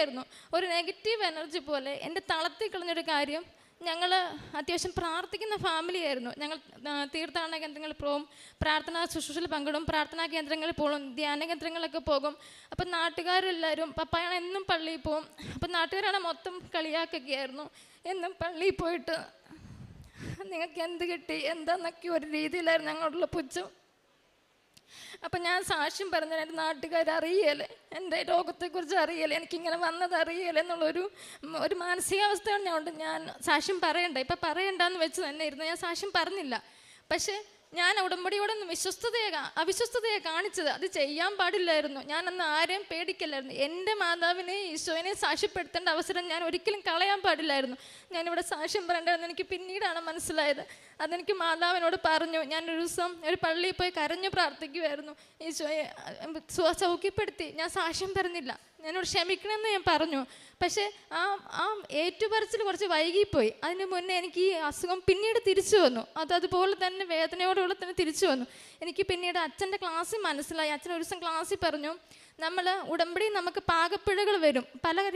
എന്തൊക്കെയായിരുന്നു ഒരു negative energy പോലെ എൻ്റെ തളർത്തി കളഞ്ഞൊരു കാര്യം. ഞങ്ങൾ അത്യാവശ്യം പ്രാർത്ഥിക്കുന്ന ഫാമിലിയായിരുന്നു. ഞങ്ങൾ തീർത്ഥാടന കേന്ദ്രങ്ങളിൽ പോകും, പ്രാർത്ഥനാ ശുശ്രൂഷയിൽ പങ്കിടും, പ്രാർത്ഥനാ കേന്ദ്രങ്ങളിൽ പോകും, ധ്യാന കേന്ദ്രങ്ങളിലൊക്കെ പോകും. അപ്പം നാട്ടുകാരെല്ലാവരും, പപ്പായാണ് എന്നും പള്ളിയിൽ പോകും. അപ്പം നാട്ടുകാരാണ് മൊത്തം കളിയാക്കുകയായിരുന്നു. എന്നും പള്ളിയിൽ പോയിട്ട് നിങ്ങൾക്ക് എന്ത് കിട്ടി എന്താന്നൊക്കെ ഒരു രീതിയിലായിരുന്നു ഞങ്ങളോടുള്ള പുച്ഛം. അപ്പം ഞാൻ സാക്ഷ്യം പറഞ്ഞാൽ എൻ്റെ നാട്ടുകാരറിയല്ലേ, എൻ്റെ രോഗത്തെക്കുറിച്ച് അറിയല്ലേ, എനിക്കിങ്ങനെ വന്നത് അറിയല്ലേ എന്നുള്ളൊരു മാനസികാവസ്ഥയാണ് ഞാൻ സാക്ഷ്യം പറയണ്ട, ഇപ്പം പറയണ്ടെന്ന് വെച്ച് തന്നെ ഇരുന്നു. ഞാൻ സാക്ഷ്യം പറഞ്ഞില്ല. പക്ഷേ ഞാൻ ഉടമ്പടിയോടൊന്ന് അവിശ്വസ്തതയെ കാണിച്ചത്. അത് ചെയ്യാൻ പാടില്ലായിരുന്നു. ഞാനന്ന് ആരെയും പേടിക്കില്ലായിരുന്നു. എൻ്റെ മാതാവിനെ ഈശോനെ സാക്ഷ്യപ്പെടുത്തേണ്ട അവസരം ഞാൻ ഒരിക്കലും കളയാൻ പാടില്ലായിരുന്നു. ഞാനിവിടെ സാക്ഷ്യം പറയേണ്ടതെന്ന് എനിക്ക് പിന്നീടാണ് മനസ്സിലായത്. അതെനിക്ക് മാതാവിനോട് പറഞ്ഞു. ഞാനൊരു ദിവസം ഒരു പള്ളിയിൽ പോയി കരഞ്ഞു പ്രാർത്ഥിക്കുമായിരുന്നു. ഈശോയെ സൗഖ്യപ്പെടുത്തി. ഞാൻ സാക്ഷ്യം പറഞ്ഞില്ല, എന്നോട് ക്ഷമിക്കണമെന്ന് ഞാൻ പറഞ്ഞു. പക്ഷേ ആ ഏറ്റുപറച്ചിൽ കുറച്ച് വൈകിപ്പോയി. അതിന് മുന്നേ എനിക്ക് ഈ അസുഖം പിന്നീട് തിരിച്ചു വന്നു. അതുപോലെ തന്നെ വേദനയോടുകൂടെ തന്നെ തിരിച്ചു വന്നു. എനിക്ക് പിന്നീട് അച്ഛൻ്റെ ക്ലാസ്സിൽ മനസ്സിലായി. അച്ഛൻ ഒരു ദിവസം ക്ലാസ്സിൽ പറഞ്ഞു, നമ്മൾ ഉടമ്പടി നമുക്ക് പാകപ്പിഴകൾ വരും, പല